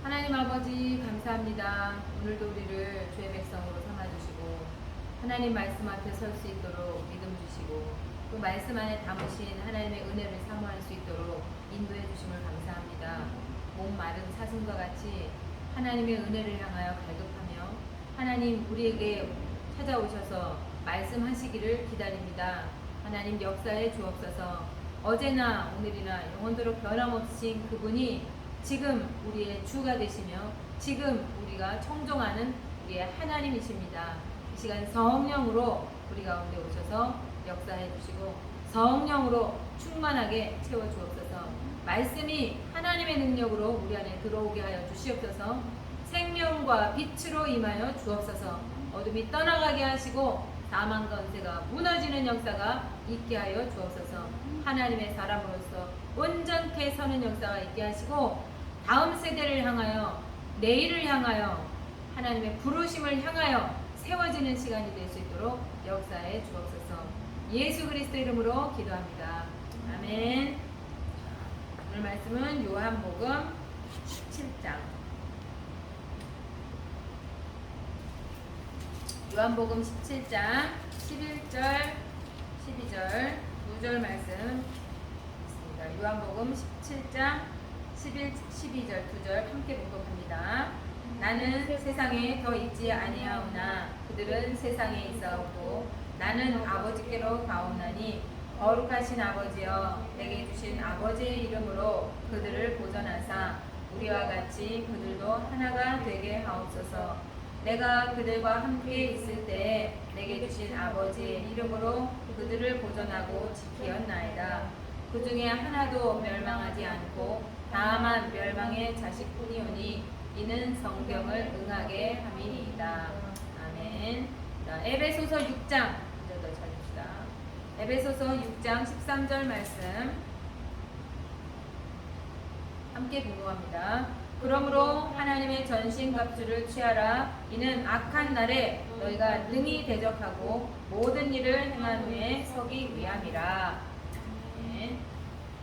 하나님 아버지 감사합니다. 오늘도 우리를 주의 백성으로 삼아주시고 하나님 말씀 앞에 설 수 있도록 믿음 주시고 그 말씀 안에 담으신 하나님의 은혜를 사모할 수 있도록 인도해 주심을 감사합니다. 목마른 사슴과 같이 하나님의 은혜를 향하여 갈급하며 하나님 우리에게 찾아오셔서 말씀하시기를 기다립니다. 하나님 역사에 주옵소서. 어제나 오늘이나 영원토록 변함없으신 그분이 지금 우리의 주가 되시며 지금 우리가 청종하는 우리의 하나님이십니다. 이 시간 성령으로 우리 가운데 오셔서 역사해 주시고 성령으로 충만하게 채워 주옵소서. 말씀이 하나님의 능력으로 우리 안에 들어오게 하여 주시옵소서. 생명과 빛으로 임하여 주옵소서. 어둠이 떠나가게 하시고 사망 권세가 무너지는 역사가 있게 하여 주옵소서. 하나님의 사람으로서 온전케 서는 역사가 있게 하시고 다음 세대를 향하여 내일을 향하여 하나님의 부르심을 향하여 세워지는 시간이 될 수 있도록 역사해 주옵소서. 예수 그리스도 이름으로 기도합니다. 아멘. 오늘 말씀은 요한복음 17장. 요한복음 17장 11절 12절 2절 말씀 있습니다. 요한복음 17장 11, 12절 2절 함께 봉독합니다. 나는 세상에 더 있지 아니하오나 그들은 세상에 있사오고 나는 아버지께로 가옵나니 거룩하신 아버지여 내게 주신 아버지의 이름으로 그들을 보전하사 우리와 같이 그들도 하나가 되게 하옵소서. 내가 그들과 함께 있을 때에 내게 주신 아버지의 이름으로 그들을 보전하고 지키었나이다. 그 중에 하나도 멸망하지 않고 다만 멸망의 자식뿐이오니 이는 성경을 응하게 함이니이다. 아멘. 자, 에베소서 6장 먼저 더 찾읍시다. 에베소서 6장 13절 말씀 함께 공부합니다. 그러므로 하나님의 전신갑주를 취하라. 이는 악한 날에 너희가 능히 대적하고 모든 일을 행한 후에 서기 위함이라. 네.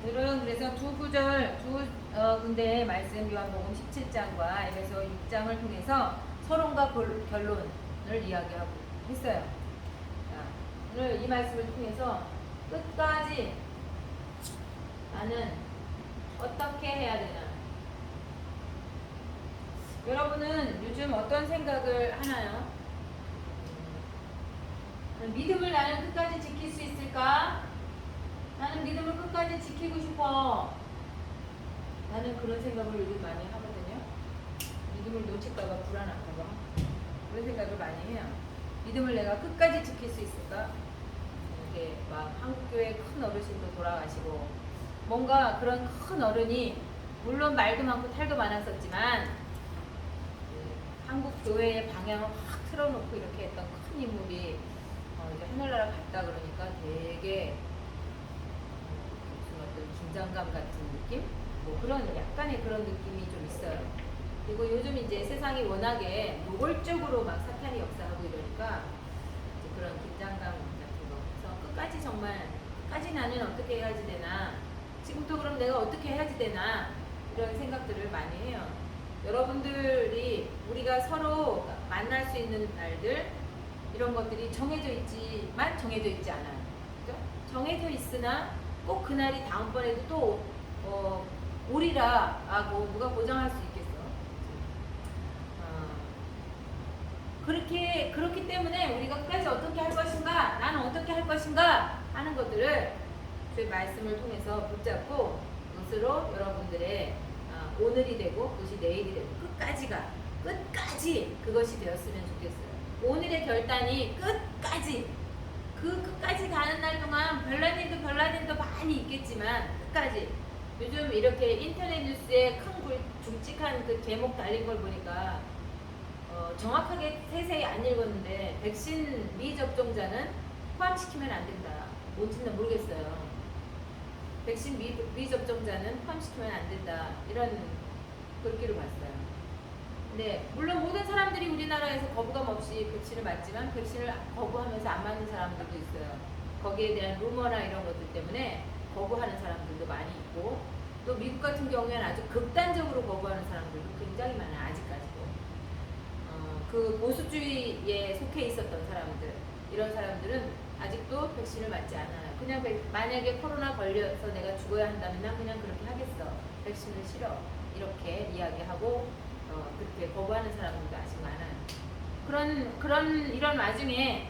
오늘은 그래서 두 구절, 두 군데의 말씀 요한복음 17장과 에베소 6장을 통해서 서론과 결론을 이야기하고 했어요. 자, 오늘 이 말씀을 통해서 끝까지 나는 어떻게 해야 되나? 여러분은 요즘 어떤 생각을 하나요? 믿음을 나는 끝까지 지킬 수 있을까? 나는 믿음을 끝까지 지키고 싶어. 나는 그런 생각을 요즘 많이 하거든요. 믿음을 놓칠까봐 불안할까봐 그런 생각을 많이 해요. 믿음을 내가 끝까지 지킬 수 있을까? 이렇게 막 한국교회 큰 어르신도 돌아가시고 뭔가 그런 큰 어른이 물론 말도 많고 탈도 많았었지만 한국 교회의 방향을 확 틀어놓고 이렇게 했던 큰 인물이 이제 하늘나라 갔다 그러니까 되게 무슨 어떤 긴장감 같은 느낌? 뭐 그런 약간의 그런 느낌이 좀 있어요. 그리고 요즘 이제 세상이 워낙에 노골적으로 막 사탄이 역사하고 이러니까 이제 그런 긴장감 같은 거. 그래서 끝까지 정말 끝까지 나는 어떻게 해야지 되나? 지금부터 그럼 내가 어떻게 해야지 되나? 이런 생각들을 많이 해요. 여러분들이 우리가 서로 만날 수 있는 날들 이런 것들이 정해져 있지만 정해져 있지 않아요. 그죠? 정해져 있으나 꼭 그날이 다음번에도 또 오리라 하고 누가 보장할 수 있겠어? 그렇기 때문에 우리가 끝까지 어떻게 할 것인가, 나는 어떻게 할 것인가 하는 것들을 주의 말씀을 통해서 붙잡고 그것으로 여러분들의 오늘이 되고 그것이 내일이 되고 끝까지 그것이 되었으면 좋겠어요. 오늘의 결단이 끝까지 가는 날 동안 별난 일도 많이 있겠지만 끝까지 요즘 이렇게 인터넷 뉴스에 큰 굵직한 그 제목 달린 걸 보니까 정확하게 세세히 안 읽었는데 백신 미접종자는 포함시키면 안 된다. 뭔지는 모르겠어요. 백신 미접종자는 포함시키면 안 된다. 이런 글귀를 봤어요. 근데 물론 모든 사람들이 우리나라에서 거부감 없이 백신을 맞지만 백신을 거부하면서 안 맞는 사람들도 있어요. 거기에 대한 루머나 이런 것들 때문에 거부하는 사람들도 많이 있고 또 미국 같은 경우에는 아주 극단적으로 거부하는 사람들도 굉장히 많아요. 아직까지도. 그 보수주의에 속해 있었던 사람들, 이런 사람들은 아직도 백신을 맞지 않아요. 그냥 만약에 코로나 걸려서 내가 죽어야 한다면 난 그냥 그렇게 하겠어. 백신을 싫어. 이렇게 이야기하고 그렇게 거부하는 사람들도 아직 많아요. 이런 와중에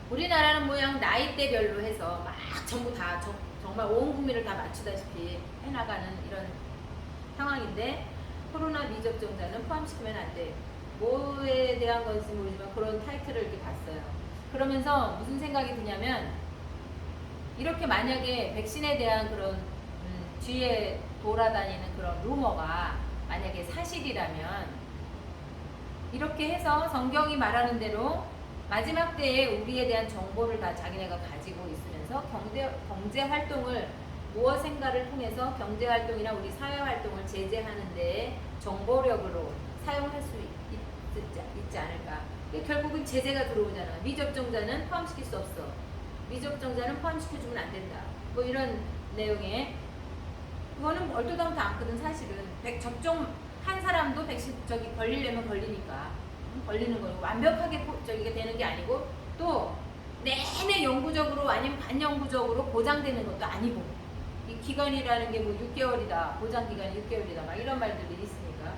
우리나라는 모양 나이대별로 해서 막 전부 다 정말 온 국민을 다 맞추다시피 해나가는 이런 상황인데 코로나 미접종자는 포함시키면 안 돼. 뭐에 대한 건지 모르지만 그런 타이틀을 이렇게 봤어요. 그러면서 무슨 생각이 드냐면 이렇게 만약에 백신에 대한 그런 뒤에 돌아다니는 그런 루머가 만약에 사실이라면 이렇게 해서 성경이 말하는 대로 마지막 때에 우리에 대한 정보를 다 자기네가 가지고 있으면서 경제 활동을 무엇인가를 통해서 경제 활동이나 우리 사회 활동을 제재하는 데 정보력으로 사용할 수 있지 않을까. 결국은 제재가 들어오잖아. 미접종자는 포함시킬 수 없어. 미접종자는 포함시켜주면 안 된다. 뭐 이런 내용의 그거는 얼토당토 않거든. 사실은 접종한 사람도 백신 걸리려면 걸리니까 걸리는 거고 완벽하게 저기가 되는 게 아니고 또 내내 영구적으로 아니면 반영구적으로 보장되는 것도 아니고 이 기간이라는 게 뭐 6개월이다 보장 기간이 6개월이다 막 이런 말들이 있으니까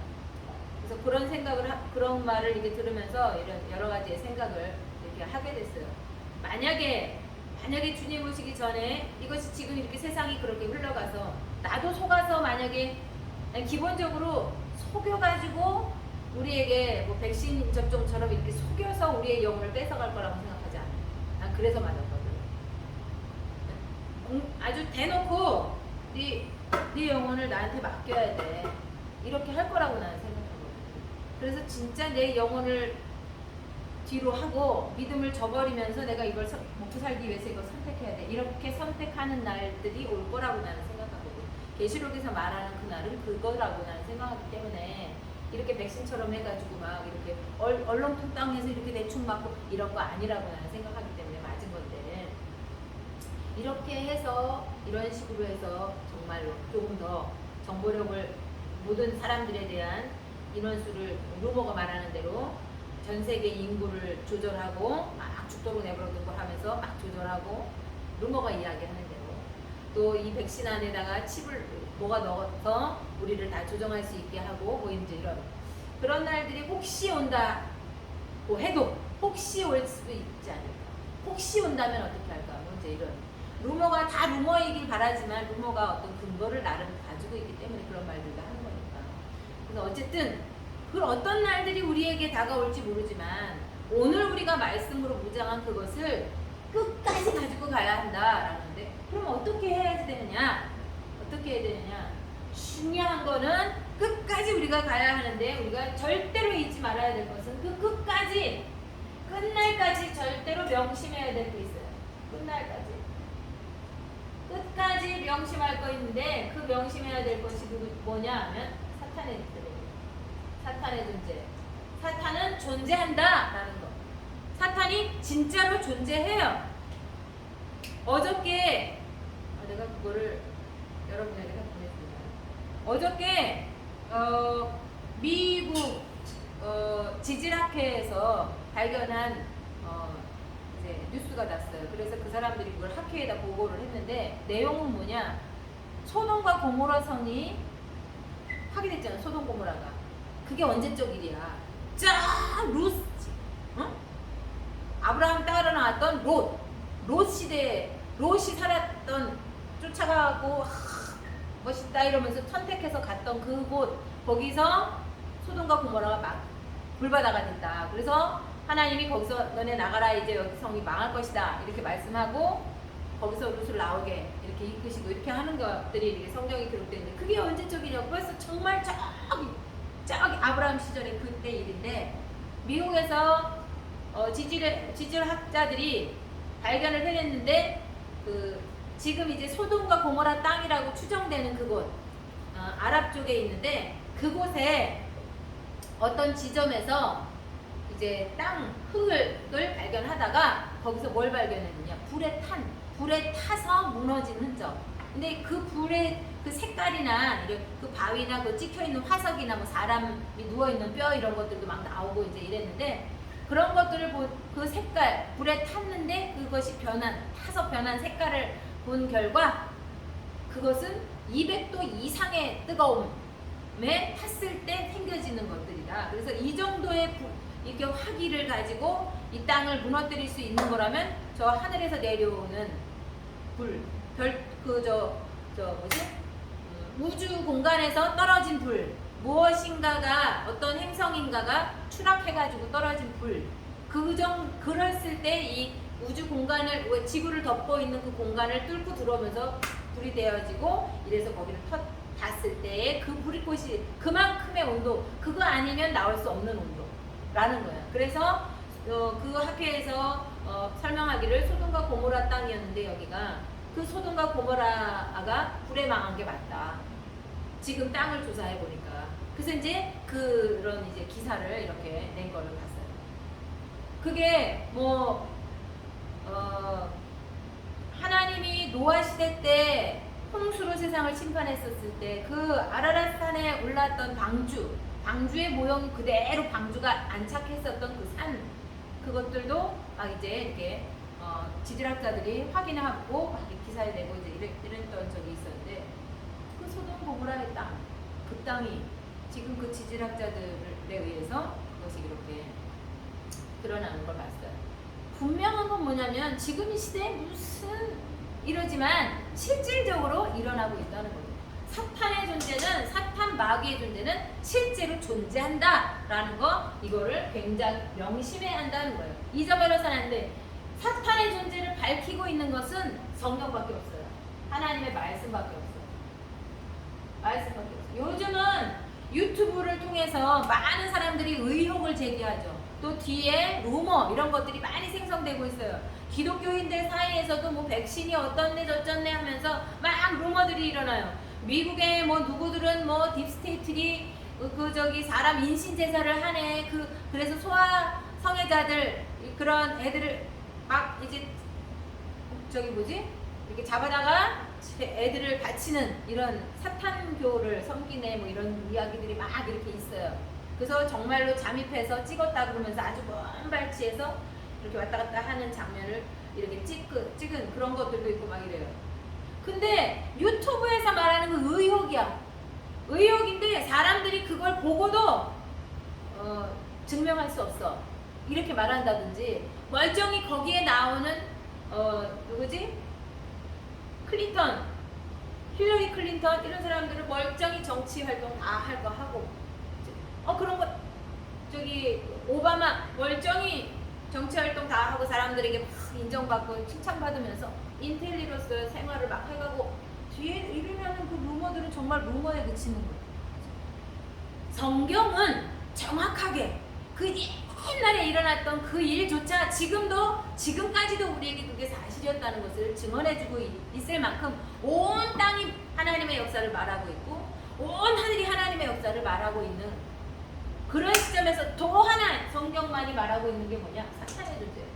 그래서 그런 생각을 그런 말을 이렇게 들으면서 이런 여러 가지의 생각을 이렇게 하게 됐어요. 만약에 주님 오시기 전에 이것이 지금 이렇게 세상이 그렇게 흘러가서 나도 속아서 만약에 기본적으로 속여가지고 우리에게 뭐 백신 접종처럼 이렇게 속여서 우리의 영혼을 뺏어갈 거라고 생각하지 않아요. 난 그래서 맞았거든. 아주 대놓고 네 영혼을 나한테 맡겨야 돼. 이렇게 할 거라고 나는 생각하거든. 그래서 진짜 내 영혼을 뒤로 하고 믿음을 저버리면서 내가 이걸 먹고 살기 위해서 이걸 선택해야 돼. 이렇게 선택하는 날들이 올 거라고 나는 생각하거든. 계시록에서 말하는 그날은 그거라고 나는 생각하기 때문에 이렇게 백신처럼 해가지고 막 이렇게 얼렁뚱땅해서 이렇게 대충 맞고 이런 거 아니라고 나는 생각하기 때문에 맞은 건데 이렇게 해서 이런 식으로 해서 정말로 조금 더 정보력을 모든 사람들에 대한 인원수를 루머가 말하는 대로 전 세계 인구를 조절하고 막 죽도록 내버려둔 걸 하면서 막 조절하고 루머가 이야기하는 대로 또 이 백신 안에다가 칩을 뭐가 넣어서 우리를 다 조정할 수 있게 하고 뭐 이제 이런 그런 날들이 혹시 온다고 해도 혹시 올 수도 있지 않을까. 혹시 온다면 어떻게 할까. 뭐 이제 이런 루머가 다 루머이길 바라지만 루머가 어떤 근거를 나름 가지고 있기 때문에 그런 말들도 하는 거니까. 그래서 어쨌든 그 어떤 날들이 우리에게 다가올지 모르지만 오늘 우리가 말씀으로 무장한 그것을 끝까지 가지고 가야 한다라는데 그럼 어떻게 해야 되느냐? 어떻게 해야 되느냐? 중요한 거는 끝까지 우리가 가야 하는데 우리가 절대로 잊지 말아야 될 것은 그 끝까지 끝날까지 절대로 명심해야 될 게 있어요. 끝까지 명심할 거 있는데 그 명심해야 될 것이 뭐냐 하면 사탄의 존재. 사탄은 존재한다라는 거. 사탄이 진짜로 존재해요. 어저께 내가 그거를 여러분에게 보냈습니다. 어저께 미국 지질학회에서 발견한 이제 뉴스가 났어요. 그래서 그 사람들이 그걸 학회에다 보고를 했는데 내용은 뭐냐? 소돔과 고모라 성이 파괴됐잖아. 소돔 고모라가. 그게 언제적 일이야? 룻, 아브라함 따라 나왔던 롯 시대에 롯이 살았던 쫓아가고 멋있다 이러면서 선택해서 갔던 그곳 거기서 소돔과 고모라가 막 불바다가 됐다. 그래서 하나님이 거기서 너네 나가라 이제 여기 성이 망할 것이다 이렇게 말씀하고 거기서 롯을 나오게 이렇게 이끄시고 이렇게 하는 것들이 이렇게 성경에 기록되어 있는데 그게 언제적이냐고 벌써 정말 저기 아브라함 시절의 그때 일인데 미국에서 지질학자들이 발견을 해냈는데 지금 이제 소돔과 고모라 땅이라고 추정되는 그곳 아랍 쪽에 있는데 그곳에 어떤 지점에서 이제 땅 흙을 발견하다가 거기서 뭘 발견했느냐 불에 타서 무너진 흔적. 근데 그 그 색깔이나 이런 그 바위나 그 찍혀 있는 화석이나 뭐 사람이 누워 있는 뼈 이런 것들도 막 나오고 이제 이랬는데 그런 것들을 그 색깔 불에 탔는데 그것이 타서 변한 색깔을 본 결과 그것은 200도 이상의 뜨거움에 탔을 때 생겨지는 것들이다. 그래서 이 정도의 이렇게 화기를 가지고 이 땅을 무너뜨릴 수 있는 거라면 저 하늘에서 내려오는 우주 공간에서 떨어진 불, 무엇인가가 어떤 행성인가가 추락해가지고 떨어진 불, 그랬을 때 이 우주 공간을 지구를 덮고 있는 그 공간을 뚫고 들어오면서 불이 되어지고 이래서 거기를 닿았을 때의 그 불꽃이 그만큼의 온도, 그거 아니면 나올 수 없는 온도라는 거야. 그래서 그 학회에서 설명하기를 소돔과 고모라 땅이었는데 여기가 그 소돔과 고모라가 불에 망한 게 맞다. 지금 땅을 조사해 보니까. 그래서 이제 그런 이제 기사를 이렇게 낸 거를 봤어요. 그게 하나님이 노아 시대 때 홍수로 세상을 심판했었을 때 그 아라랏산에 올랐던 방주의 모형이 그대로 방주가 안착했었던 그 산, 그것들도 막 이제 이렇게 지질학자들이 확인하고 막 기사에 내고 이제 이랬던 적이 있었는데 그 소돔 고모라의 땅, 그 땅이 지금 그 지질학자들에 의해서 그것이 이렇게 드러나는 걸 봤어요. 분명한 건 뭐냐면 지금 이 시대에 무슨 이러지만 실질적으로 일어나고 있다는 거죠. 사탄의 존재는, 사탄 마귀의 존재는 실제로 존재한다라는 거, 이거를 굉장히 명심해야 한다는 거예요. 잊어버려서는 안 돼. 사탄의 존재를 밝히고 있는 것은 성경밖에 없어요. 하나님의 말씀밖에 없어요. 말씀밖에 없어요. 요즘은 유튜브를 통해서 많은 사람들이 의혹을 제기하죠. 또 뒤에 루머 이런 것들이 많이 생성되고 있어요. 기독교인들 사이에서도 뭐 백신이 어떻네 저쩌네 하면서 막 루머들이 일어나요. 미국의 뭐 누구들은 뭐 딥스테이트리 사람 인신 제사를 하네. 그래서 소아 성애자들 그런 애들을 막 이제 이렇게 잡아다가 애들을 바치는 이런 사탄교를 섬기네 뭐 이런 이야기들이 막 이렇게 있어요. 그래서 정말로 잠입해서 찍었다 그러면서 아주 먼 발치에서 이렇게 왔다 갔다 하는 장면을 이렇게 찍은 그런 것들도 있고 막 이래요. 근데 유튜브에서 말하는 건 의혹이야. 의혹인데 사람들이 그걸 보고도 증명할 수 없어. 이렇게 말한다든지 멀쩡히 거기에 나오는 힐러리 클린턴 이런 사람들은 멀쩡히 정치 활동 다 할 거 하고 그런 거 오바마 멀쩡히 정치 활동 다 하고 사람들에게 막 인정받고 칭찬받으면서 인텔리로서 생활을 막 해가고 뒤에 이러면은 그 루머들은 정말 루머에 그치는 거예요. 성경은 정확하게 그 옛날에 일어났던 그 일조차 지금까지도 우리에게 그게 사실이었다는 것을 증언해주고 있을 만큼 온 땅이 하나님의 역사를 말하고 있고 온 하늘이 하나님의 역사를 말하고 있는 그런 시점에서 또 하나 성경만이 말하고 있는 게 뭐냐? 사탄의 존재예요.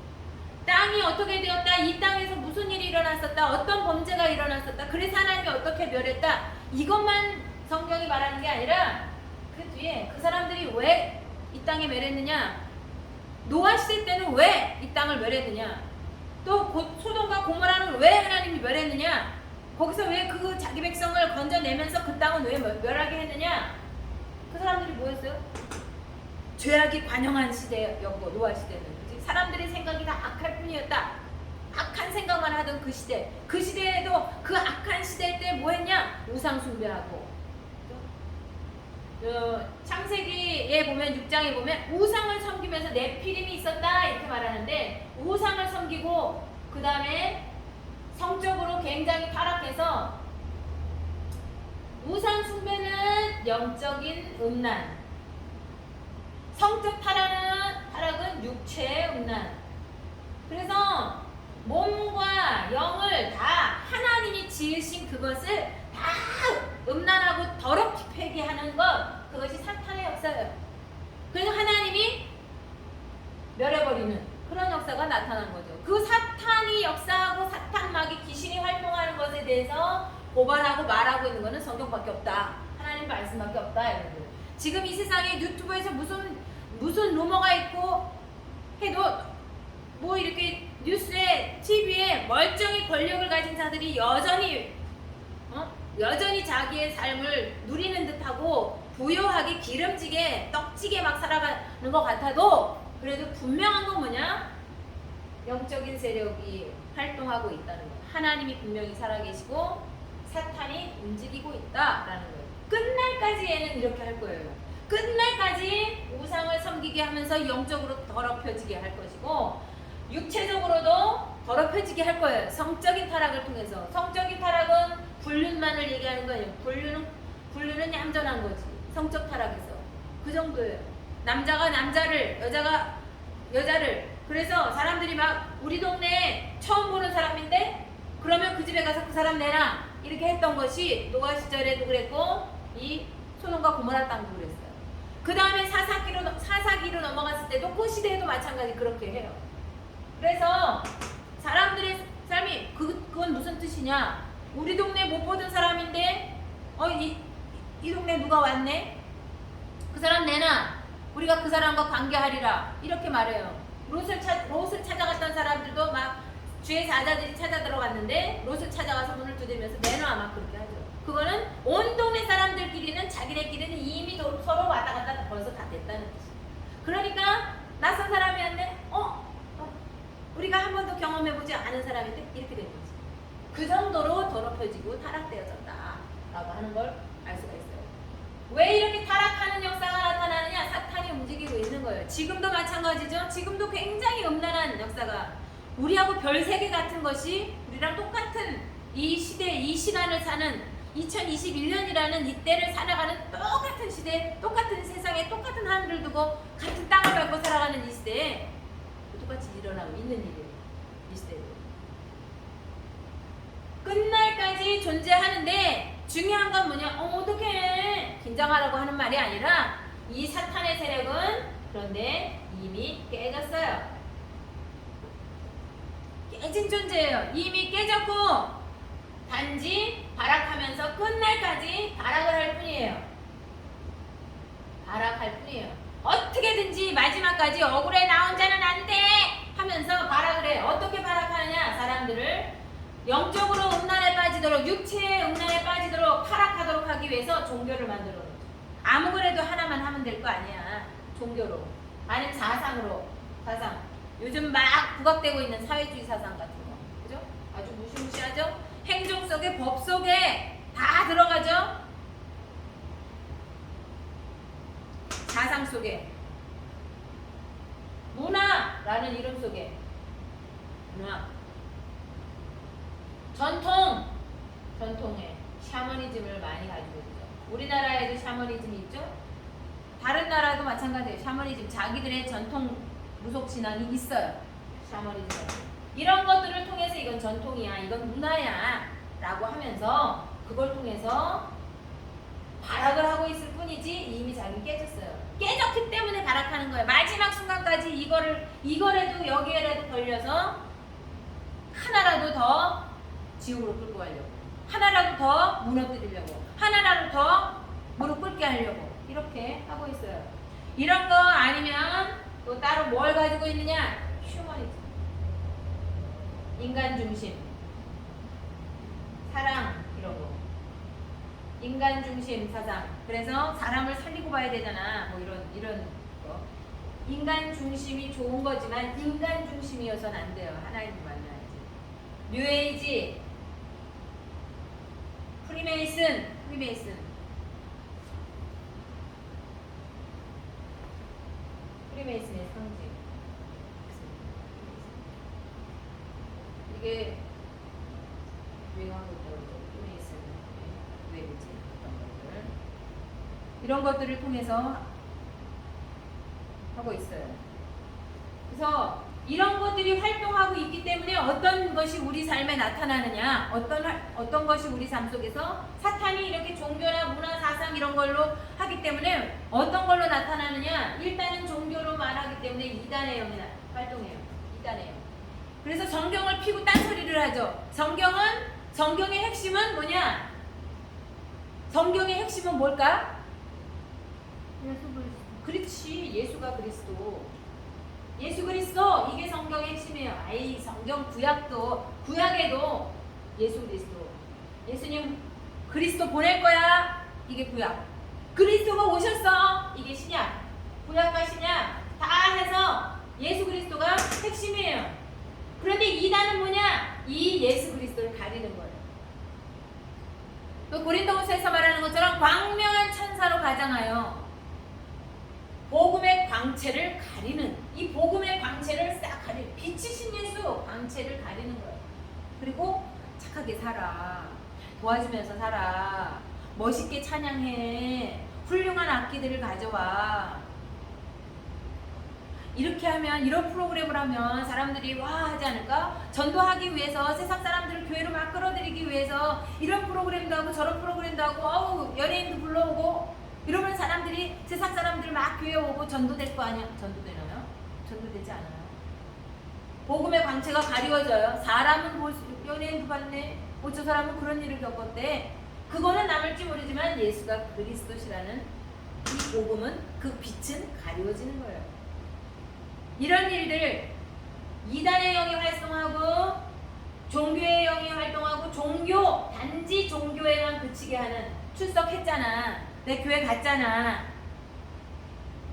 땅이 어떻게 되었다, 이 땅에서 무슨 일이 일어났었다, 어떤 범죄가 일어났었다, 그래서 하나님이 어떻게 멸했다, 이것만 성경이 말하는 게 아니라 그 뒤에 그 사람들이 왜 이 땅에 멸했느냐, 노아 시대 때는 왜 이 땅을 멸했느냐, 또 소돔과 고모라는 왜 하나님이 멸했느냐, 거기서 왜 그 자기 백성을 건져내면서 그 땅은 왜 멸하게 했느냐. 그 사람들이 뭐였어요? 죄악이 관영한 시대였고 노아 시대는 사람들의 생각이 다 악할 뿐이었다. 악한 생각만 하던 그 시대, 그 시대에도 그 악한 시대 때 뭐했냐? 우상 숭배하고 창세기에 보면 6장에 보면 우상을 섬기면서 네피림이 있었다 이렇게 말하는데 우상을 섬기고 그 다음에 성적으로 굉장히 타락해서 우상 숭배는 영적인 음란, 성적 타락은 육체의 음란. 그래서 몸과 영을 다 하나님이 지으신 그것을 다 음란하고 더럽히게 하는 것, 그것이 사탄의 역사예요. 그래서 하나님이 멸해버리는 그런 역사가 나타난 거죠. 그 사탄이 역사하고 사탄 마귀 귀신이 활동하는 것에 대해서 고발하고 말하고 있는 거는 성경밖에 없다. 하나님 말씀밖에 없다. 여러분. 지금 이 세상에 유튜브에서 무슨 루머가 있고 해도 뭐 이렇게 뉴스에 TV에 멀쩡히 권력을 가진 자들이 여전히 자기의 삶을 누리는 듯하고 부유하게 기름지게 떡지게 막 살아가는 것 같아도 그래도 분명한 건 뭐냐? 영적인 세력이 활동하고 있다는 거예요. 하나님이 분명히 살아계시고 사탄이 움직이고 있다라는 거예요. 끝날까지에는 이렇게 할 거예요. 끝날까지 우상을 섬기게 하면서 영적으로 더럽혀지게 할 것이고 육체적으로도 더럽혀지게 할 거예요. 성적인 타락을 통해서. 성적인 타락은 불륜만을 얘기하는 거예요. 불륜은 얌전한 거지. 성적 타락에서. 그 정도예요. 남자가 남자를, 여자가 여자를. 그래서 사람들이 막 우리 동네에 처음 보는 사람인데 그러면 그 집에 가서 그 사람 내놔. 이렇게 했던 것이 노아 시절에도 그랬고 이 소돔과 고모라 땅도 그랬어요. 그 다음에 사사기로 넘어갔을 때도 그 시대에도 마찬가지 그렇게 해요. 그래서 사람들의 삶이 그건 무슨 뜻이냐? 우리 동네 못 보던 사람인데 이 동네 누가 왔네? 그 사람 내놔. 우리가 그 사람과 관계하리라. 이렇게 말해요. 롯을 찾아갔던 사람들도 막 주의 사자들이 찾아 들어갔는데 롯을 찾아가서 문을 두드리면서 내놔 막 그렇게 하죠. 그거는 온 동네 사람들끼리는 자기네끼리는 이미 서로 왔다 갔다 벌써 다 됐다는 뜻이에요. 그러니까 낯선 사람이었는데 우리가 한 번도 경험해보지 않은 사람인데 이렇게 된 거지. 그 정도로 더럽혀지고 타락되어졌다라고 하는 걸 알 수가 있어요. 왜 이렇게 타락하는 역사가 나타나느냐? 사탄이 움직이고 있는 거예요. 지금도 마찬가지죠. 지금도 굉장히 음란한 역사가 우리하고 별 세계 같은 것이 우리랑 똑같은 이 시대, 이 시간을 사는 2021년이라는 이때를 살아가는 똑같은 시대, 똑같은 세상에 똑같은 하늘을 두고 같은 땅을 밟고 살아가는 이 시대에 똑같이 일어나고 있는 일이에요. 이 시대에. 끝날까지 존재하는데 중요한 건 뭐냐? 어떡해. 긴장하라고 하는 말이 아니라 이 사탄의 세력은 그런데 이미 깨졌어요. 깨진 존재예요. 이미 깨졌고 단지 발악하면서 끝날까지 발악을 할 뿐이에요. 발악할 뿐이에요. 어떻게든지 마지막까지 억울해 나 혼자는 안 돼 하면서 발악을 해. 어떻게 발악하느냐? 사람들을 영적으로 음란에 빠지도록 육체의 음란에 빠지도록 타락하도록 하기 위해서 종교를 만들어 놓죠. 아무거래도 하나만 하면 될 거 아니야. 종교로 아니면 사상 요즘 막 부각되고 있는 사회주의 사상 같은 거 그죠? 아주 무시무시하죠? 행정 속에 법 속에 다 들어가죠? 사상 속에 문화라는 이름 속에 문화 전통에 샤머니즘을 많이 가지고 있죠. 우리나라에도 샤머니즘이 있죠. 다른 나라도 마찬가지예요. 샤머니즘 자기들의 전통 무속 신앙이 있어요. 샤머니즘 이런 것들을 통해서 이건 전통이야, 이건 문화야 라고 하면서 그걸 통해서 발악을 하고 있을 뿐이지 이미 자기 깨졌어요. 깨졌기 때문에 발악하는 거예요. 마지막 순간까지 이거라도 여기에라도 걸려서 하나라도 더 지옥으로 끌고 가려고, 하나라도 더 무너뜨리려고, 하나라도 더 무릎 꿇게 하려고 이렇게 하고 있어요. 이런 거 아니면 또 따로 뭘 가지고 있느냐? 휴머니즘, 인간 중심, 사랑 이런 거, 인간 중심 사상. 그래서 사람을 살리고 봐야 되잖아. 뭐 이런 거. 인간 중심이 좋은 거지만 인간 중심이어서는 안 돼요. 하나님을 만나야지. 뉴에이지, 프리메이슨의 상징. 이게 유행하고 있다고 그러죠. 프리메이슨. 왜 그러지? 이런 것들을 통해서 하고 있어요. 그래서 이런 것들이 활동하고 있기 때문에 어떤 것이 우리 삶에 나타나느냐, 어떤 것이 우리 삶 속에서 사탄이 이렇게 종교나 문화, 사상 이런 걸로 하기 때문에 어떤 걸로 나타나느냐, 일단은 종교로 말하기 때문에 이단의 영이 활동해요. 이단의 영. 그래서 성경을 피고 딴소리를 하죠. 성경의 핵심은 뭐냐? 성경의 핵심은 뭘까? 예수 그리스도. 그렇지. 예수가 그리스도. 예수 그리스도. 이게 성경의 핵심이에요. 아이 성경 구약에도 예수 그리스도. 예수님 그리스도 보낼 거야. 이게 구약. 그리스도가 오셨어. 이게 신약. 구약과 신약 다 해서 예수 그리스도가 핵심이에요. 그런데 이단은 뭐냐? 이 예수 그리스도를 가리는 거예요. 또 고린도후서에서 말하는 것처럼 광명한 천사로 가장하여 복음의 광채를 가리는, 이 복음의 광채를 싹 가리는, 빛이신 예수 광채를 가리는 거예요. 그리고 착하게 살아. 도와주면서 살아. 멋있게 찬양해. 훌륭한 악기들을 가져와. 이렇게 하면, 이런 프로그램을 하면 사람들이 와 하지 않을까? 전도하기 위해서, 세상 사람들을 교회로 막 끌어들이기 위해서 이런 프로그램도 하고 저런 프로그램도 하고 연예인도 불러오고 이러면 사람들이, 세상 사람들 막 교회 오고 전도될 거 아니야? 전도되나요? 전도되지 않아요. 복음의 광채가 가리워져요. 사람은 연예인도 봤네. 저 사람은 그런 일을 겪었대. 그거는 남을지 모르지만 예수가 그리스도시라는 이 복음은, 그 빛은 가리워지는 거예요. 이런 일들, 이단의 영이 활성하고 종교의 영이 활동하고, 단지 종교에만 그치게 하는, 출석했잖아, 내 교회 갔잖아,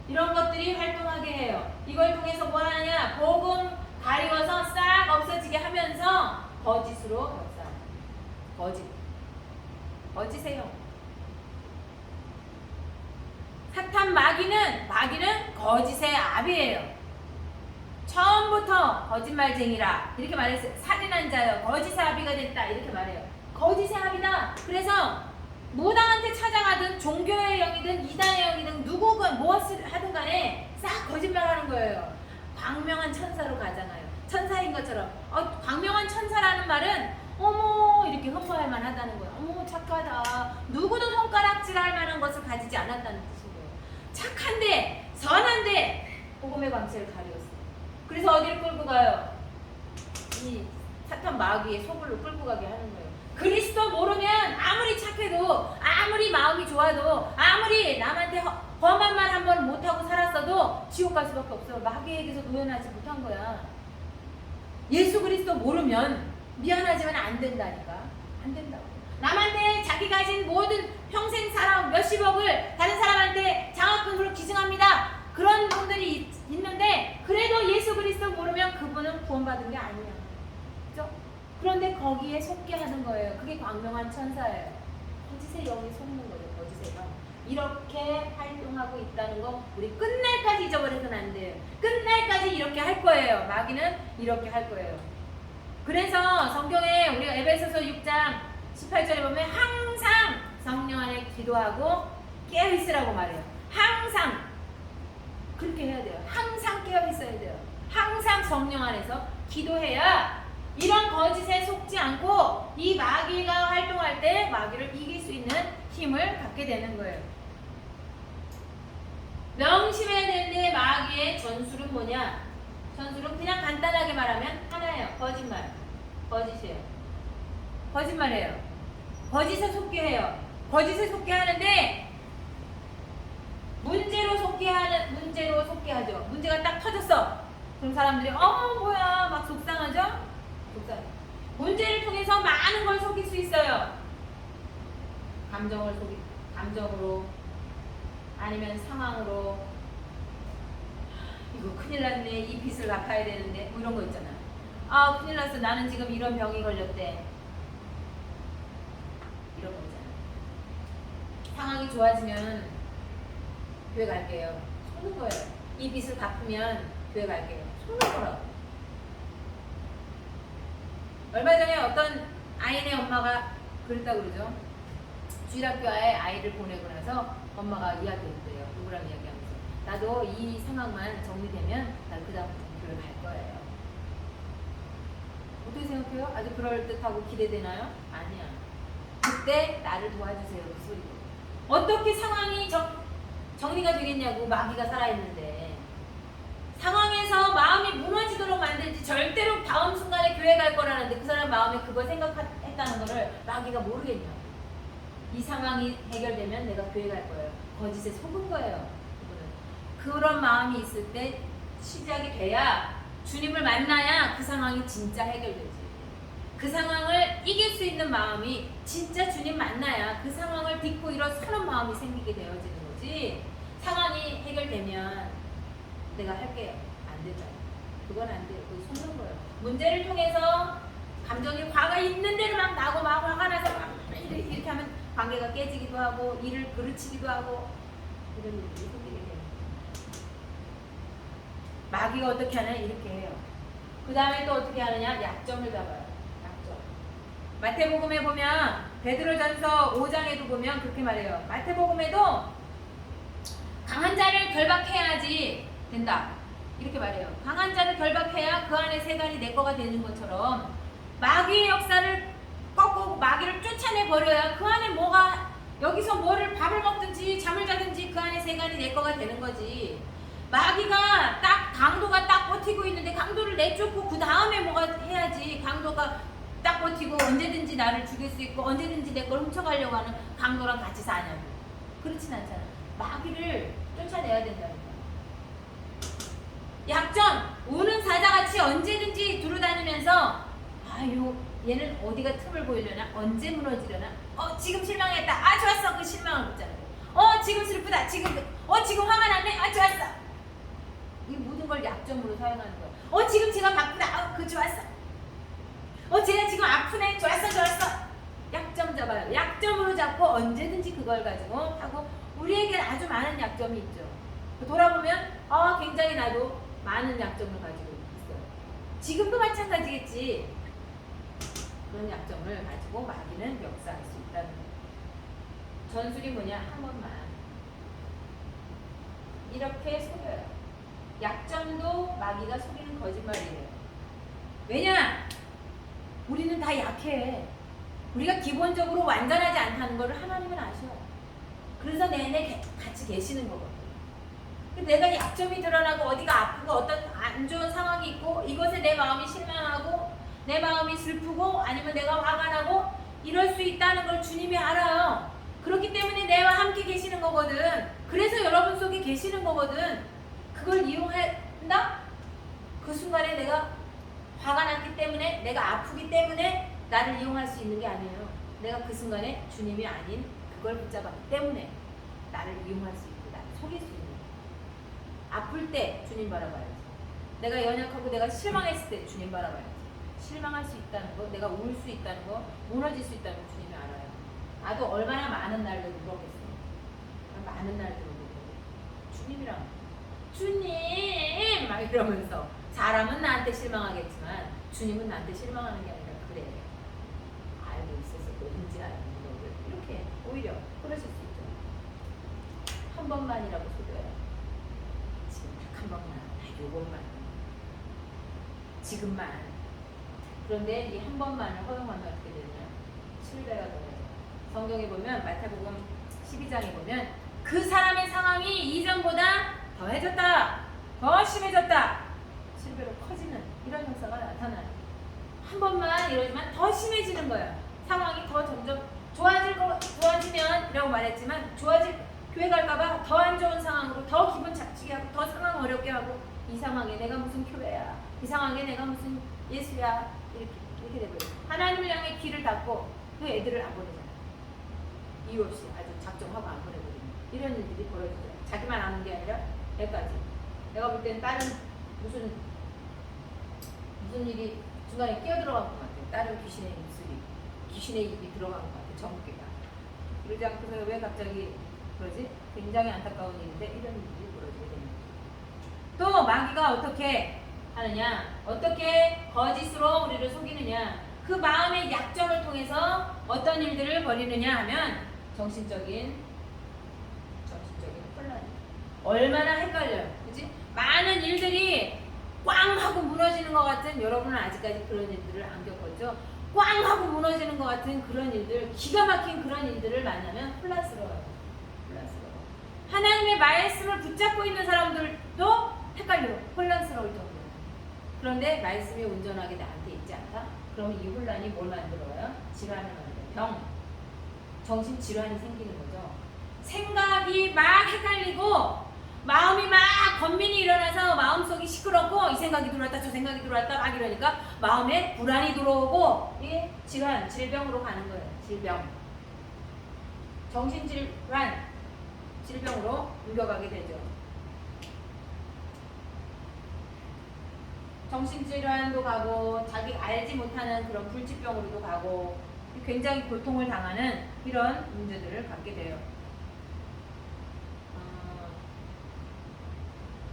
이런 것들이 활동하게 해요. 이걸 통해서 뭐 하느냐? 복음 가리워서 싹 없어지게 하면서 거짓으로 역사. 거짓이에요. 사탄 마귀는 거짓의 아비예요. 처음부터 거짓말쟁이라 이렇게 말했어요. 살인한 자여 거짓의 아비가 됐다 이렇게 말해요. 거짓의 아비다. 그래서 무당한테 찾아가든 종교의 영이든 이단의 영이든 누구건 무엇을 하든 간에 싹 거짓말하는 거예요. 광명한 천사로 가잖아요. 천사인 것처럼. 광명한 천사라는 말은 어머 이렇게 흠모할 만하다는 거예요. 어머 착하다. 누구도 손가락질할 만한 것을 가지지 않았다는 뜻인 거예요. 착한데 선한데 복음의 광채를 가리웠어요. 그래서 어디를 끌고 가요? 이 사탄 마귀의 소굴로 끌고 가게 하는 거예요. 그리스도 모르면 아무리 착해도, 아무리 마음이 좋아도, 아무리 남한테 험한 말 한 번 못하고 살았어도 지옥 갈 수밖에 없어요. 마귀에게서 노연하지 못한 거야. 예수 그리스도 모르면 미안하지만 안 된다니까. 안 된다고. 남한테 자기 가진 모든 평생 살아온 몇십억을 다른 사람한테 장학금으로 기증합니다. 그런 분들이 있는데 그래도 예수 그리스도 모르면 그분은 구원받은 게 아니야. 그죠? 그런데 거기에 속게 하는 거예요. 그게 광명한 천사예요. 거짓의 영이 속는 거예요. 거짓의 영. 이렇게 활동하고 있다는 거 우리 끝날까지 잊어버려서는 안 돼요. 끝날까지 이렇게 할 거예요. 마귀는 이렇게 할 거예요. 그래서 성경에 우리가 에베소서 6장 18절에 보면 항상 성령 안에 기도하고 깨어있으라고 말해요. 항상 그렇게 해야 돼요. 항상 깨어있어야 돼요. 항상 성령 안에서 기도해야 이런 거짓에 속지 않고 이 마귀가 활동할 때 마귀를 이길 수 있는 힘을 갖게 되는 거예요. 명심해야 되는데 마귀의 전술은 뭐냐? 전술은 그냥 간단하게 말하면 하나예요. 거짓말. 거짓이에요. 거짓말이에요. 거짓에 속게 해요. 거짓에 속게 하는데 문제로 속게 하죠. 문제가 딱 터졌어. 그럼 사람들이 뭐야 막 속상하죠? 속상해. 문제를 통해서 많은 걸 속일 수 있어요. 감정으로 아니면 상황으로. 이거 큰일 났네. 이 빚을 갚아야 되는데 뭐 이런 거 있잖아. 큰일 났어. 나는 지금 이런 병이 걸렸대. 이런 거 있잖아. 상황이 좋아지면 교회 갈게요. 속는 거예요. 이 빚을 갚으면 교회 갈게요. 속는 거라고. 얼마 전에 어떤 아이네 엄마가 그랬다고 그러죠. 주일학교에 아이를 보내고 나서 엄마가 이야기했대요. 누구랑 이야기하면서 나도 이 상황만 정리되면 난 그 다음부터 교회 갈 거예요. 어떻게 생각해요? 아주 그럴듯하고 기대되나요? 아니야. 그때 나를 도와주세요. 그 소리로. 어떻게 상황이 정리가 되겠냐고. 마귀가 살아있는데 상황에서 마음이 무너지도록 만들지. 절대로 다음 순간에 교회 갈 거라는데 그 사람 마음에 그걸 생각했다는 거를 마귀가 모르겠냐고. 이 상황이 해결되면 내가 교회 갈 거예요. 거짓에 속은 거예요. 그분은. 그런 마음이 있을 때 시작이 돼야 주님을 만나야 그 상황이 진짜 해결되지. 그 상황을 이길 수 있는 마음이 진짜 주님 만나야 그 상황을 딛고 일어서는 마음이 생기게 되어지는 거지. 상황이 해결되면 내가 할게요. 안 되잖아. 그건 안 돼요. 그거 속는 거예요. 문제를 통해서 감정이 화가 있는 대로 막 나고 막 화가 나서 막 이렇게 하면 관계가 깨지기도 하고 일을 그르치기도 하고 이런 일들이 생기게 돼요. 마귀가 어떻게 하냐 이렇게 해요. 그 다음에 또 어떻게 하느냐 약점을 잡아요. 약점. 마태복음에 보면 베드로전서 5장에도 보면 그렇게 말해요. 마태복음에도 강한 자를 결박해야지 된다 이렇게 말해요. 강한 자를 결박해야 그 안에 세간이 내 거가 되는 것처럼 마귀의 역사를 꺾고 마귀를 쫓아내 버려야 그 안에 뭐가 여기서 뭐를 밥을 먹든지 잠을 자든지 그 안에 세간이 내 거가 되는 거지. 마귀가 딱 강도가 딱 버티고 있는데 강도를 내쫓고 그 다음에 뭐가 해야지. 강도가 딱 버티고 언제든지 나를 죽일 수 있고 언제든지 내 걸 훔쳐가려고 하는 강도랑 같이 사냐고. 그렇진 않잖아. 마귀를 쫓아내야 된다니까. 약점 우는 사자같이 언제든지 두루다니면서 아유 얘는 어디가 틈을 보이려나 언제 무너지려나 지금 실망했다 좋았어 그 실망을 붙잡고 지금 슬프다 지금 지금 화가 났네 좋았어 이 모든 걸 약점으로 사용하는 거야. 지금 제가 바쁘다 그 좋았어 제가 지금 아프네 좋았어 약점 잡아요. 약점으로 잡고 언제든지 그걸 가지고 하고 우리에게 아주 많은 약점이 있죠. 돌아보면 굉장히 나도 많은 약점을 가지고 있어요. 지금도 마찬가지겠지. 그런 약점을 가지고 마귀는 역사할 수 있다는 거예요. 전술이 뭐냐? 한 번만 이렇게 속여요. 약점도 마귀가 속이는 거짓말이에요. 왜냐? 우리는 다 약해. 우리가 기본적으로 완전하지 않다는 것을 하나님은 아셔. 그래서 내내 같이 계시는 거거든. 내가 약점이 드러나고 어디가 아프고 어떤 안 좋은 상황이 있고 이것에 내 마음이 실망하고 내 마음이 슬프고 아니면 내가 화가 나고 이럴 수 있다는 걸 주님이 알아요. 그렇기 때문에 내와 함께 계시는 거거든. 그래서 여러분 속에 계시는 거거든. 그걸 이용한다? 그 순간에 내가 화가 났기 때문에 내가 아프기 때문에 나를 이용할 수 있는 게 아니에요. 내가 그 순간에 주님이 아닌 그걸 붙잡았기 때문에 나를 이용할 수 있고 나를 속일 수 있는 거예요. 아플 때 주님 바라봐야지. 내가 연약하고 내가 실망했을 때 주님 바라봐야지. 실망할 수 있다는 거, 내가 울 수 있다는 거, 무너질 수 있다는 거 주님이 알아요. 나도 얼마나 많은 날들 울었겠어요. 많은 날들 울었거든요. 주님이랑 주님 막 이러면서 사람은 나한테 실망하겠지만 주님은 나한테 실망하는 게 아니라 그래 알고 있어서 왠지 아는 거를 이렇게 오히려 그러실 수 있죠. 한 번만이라고 속여요. 지금 딱 한 번만, 요것만, 지금만. 그런데 이 한 번만을 허용하면 어떻게 되냐? 신뢰가 더해요. 성경에 보면 마태복음 12장에 보면 그 사람의 상황이 이전보다 더해졌다, 더 심해졌다, 실배로 커지는 이런 현상가 나타나요. 한 번만 이러지만 더 심해지는 거예요. 상황이 더 점점 좋아지면 이라고 말했지만 교회 갈까봐 더 안 좋은 상황으로 더 기분 잡치게 하고 더 상황 어렵게 하고 이 상황에 내가 무슨 교회야, 이 상황에 내가 무슨 예수야 이렇게 되고요. 하나님을 향해 귀를 닫고 그 애들을 안 보내잖아요. 이유 없이 아주 작정하고 안 보내버리는 이런 일들이 벌어지죠. 자기만 아는 게 아니라 애까지. 내가 볼 때는 딸은 무슨 일이 중간에 끼어들어간 것 같아요. 딸은 귀신의 입이 들어간 것 같아요. 전국에가. 그러지 않고서 왜 갑자기 그러지? 굉장히 안타까운 일인데 이런 일들이 벌어지게 됩니다. 또 마귀가 어떻게 하느냐? 어떻게 거짓으로 우리를 속이느냐? 그 마음의 약점을 통해서 어떤 일들을 벌이느냐 하면 정신적인 혼란. 얼마나 헷갈려요. 그치? 많은 일들이 꽝 하고 무너지는 것 같은, 여러분은 아직까지 그런 일들을 안 겪었죠? 꽝 하고 무너지는 것 같은 그런 일들, 기가 막힌 그런 일들을 만나면 혼란스러워요. 하나님의 말씀을 붙잡고 있는 사람들도 헷갈려요. 혼란스러울 정도로. 그런데 말씀이 온전하게 나한테 있지 않다? 그럼 이 혼란이 뭘 만들어요? 질환을 만들어요. 병. 정신질환이 생기는 거죠. 생각이 막 헷갈리고 마음이 막 번민이 일어나서 마음속이 시끄럽고 이 생각이 들어왔다 저 생각이 들어왔다 막 이러니까 마음에 불안이 들어오고 이게 질환, 질병으로 가는 거예요. 질병. 정신질환, 질병으로 옮겨가게 되죠. 정신질환도 가고 자기 알지 못하는 그런 불치병으로도 가고 굉장히 고통을 당하는 이런 문제들을 갖게 돼요.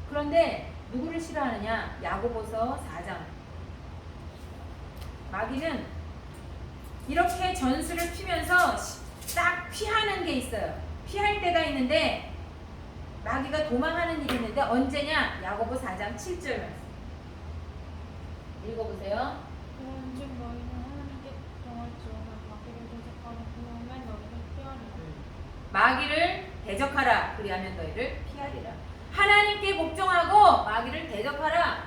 그런데 누구를 싫어하느냐? 야고보서 4장. 마귀는 이렇게 전술을 피면서 딱 피하는 게 있어요. 피할 때가 있는데 마귀가 도망하는 일이 있는데 언제냐? 야고보 4장 7절 말씀. 읽어보세요. 그런즉 너희는 하나님께 복종할지어다 마귀를 대적하라 그리하면 너희를 피하리라. 마귀를 대적하라. 그리하면 너희를 피하리라. 하나님께 복종하고 마귀를 대적하라.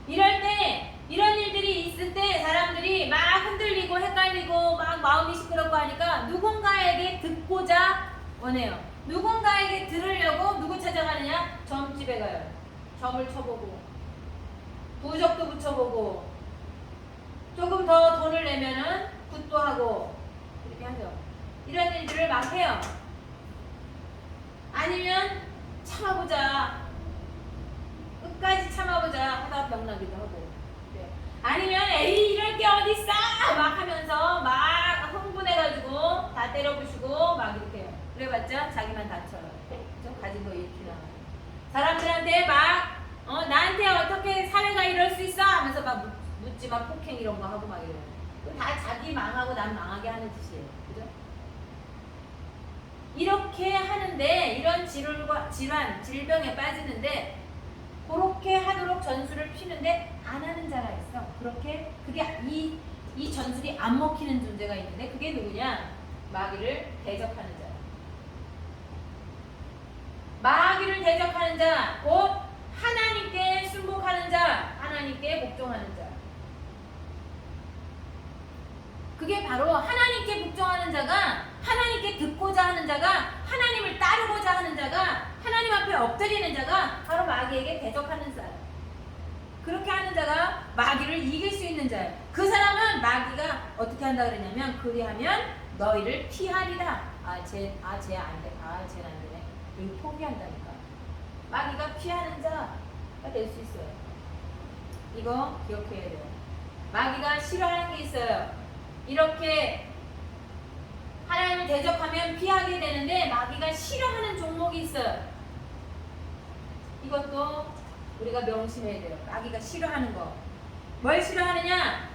이럴 때 이런 일들이 있을 때 사람들이 막 흔들리고 헷갈리고 막 마음이 시끄럽고 하니까 누군가에게 듣고자 원해요. 누군가에게 들으려고 누구 찾아가느냐? 점집에 가요. 점을 쳐보고 부적도 붙여보고 조금 더 돈을 내면은 굿도 하고 이렇게 하죠. 이런 일들을 막 해요. 아니면 참아보자. 끝까지 참아보자 하다 병나기도 하고. 네. 아니면 에이 이럴 게 어딨어 막 하면서 막 흥분해가지고 다 때려부시고 막 이렇게 해요. 그래봤자 자기만 다쳐요. 좀 가진 거 잃기 나가요. 사람들한테 막 나한테 어떻게 사회가 이럴 수 있어 하면서 막 묻지 마 폭행 이런 거 하고 막 이래요. 다 자기 망하고 남 망하게 하는 짓이에요. 그죠? 이렇게 하는데 이런 질환, 질병에 빠지는데 그렇게 하도록 전술을 피는데 안 하는 자가 있어. 그렇게 그게 이 전술이 안 먹히는 존재가 있는데 그게 누구냐? 마귀를 대적하는 자. 마귀를 대적하는 자, 곧 하나님께 순복하는 자, 하나님께 복종하는 자. 그게 바로 하나님께 복종하는 자가, 하나님께 듣고자 하는 자가, 하나님을 따르고자 하는 자가, 하나님 앞에 엎드리는 자가 바로 마귀에게 대적하는 자예요. 그렇게 하는 자가 마귀를 이길 수 있는 자예요. 그 사람은 마귀가 어떻게 한다 그러냐면 그리하면 너희를 피하리라. 쟤 안 돼. 쟤는 안 되네. 이거 포기한다니까. 마귀가 피하는 자가 될 수 있어요. 이거 기억해야 돼요. 마귀가 싫어하는 게 있어요. 이렇게 하나님을 대적하면 피하게 되는데 마귀가 싫어하는 종목이 있어요. 이것도 우리가 명심해야 돼요. 마귀가 싫어하는 거. 뭘 싫어하느냐?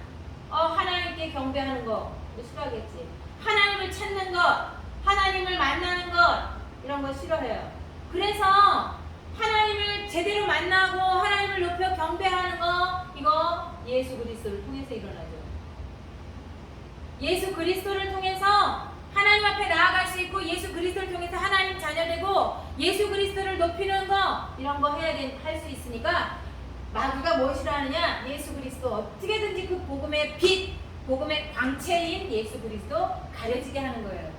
하나님께 경배하는 거. 이거 싫어하겠지. 하나님을 찾는 것, 하나님을 만나는 것, 이런 거 싫어해요. 그래서 하나님을 제대로 만나고 하나님을 높여 경배하는 거, 이거 예수 그리스도를 통해서 일어나죠. 예수 그리스도를 통해서 하나님 앞에 나아갈 수 있고 예수 그리스도를 통해서 하나님 자녀되고 예수 그리스도를 높이는 거 이런 거 할 수 있으니까 마귀가 뭘 싫어하느냐? 예수 그리스도 어떻게든지 그 복음의 빛, 복음의 광채인 예수 그리스도 가려지게 하는 거예요.